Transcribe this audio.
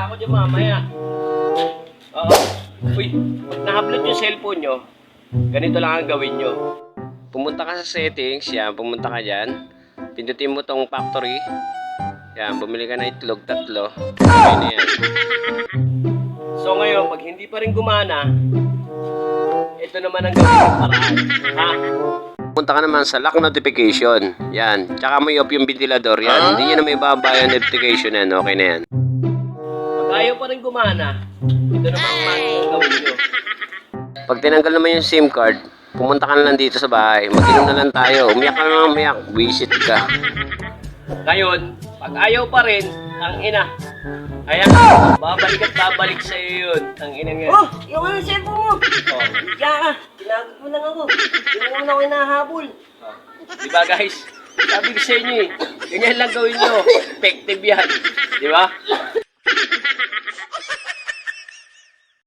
ako dyan mamaya. Oo. Uy, pag na-upload yung cellphone nyo, ganito lang ang gawin nyo. Pumunta ka sa settings, yan, pumunta ka dyan. Pindutin mo tong factory. Yan, bumili ka ng itlog, 3. Okay na yan. So ngayon, pag hindi pa rin gumana, ito naman ang gawin ng paraan. Ha? Punta ka naman sa lock notification. Yan. Tsaka mo i-off yung ventilador. Yan. Hindi nyo na may bababa yung notification yan. Okay na yan. Pag ayaw pa rin gumana, ito naman ang gawin nyo. Pag tinanggal naman yung SIM card, pumunta ka na lang dito sa bahay. Mag-inom na lang tayo. Umiyak ka na lang umiyak. Visit ka. Ngayon, pag ayaw pa rin, ang ina. Ayan, babalik at babalik sa iyo yun. Ang ina nga. Oh, yung ano cellphone mo? Oh. Higa ka. Tinagot mo lang ako. Hindi mo na ako hinahabol. Diba guys? Sabi ko sa inyo eh. Ganyan lang gawin nyo. Effective yan. Diba?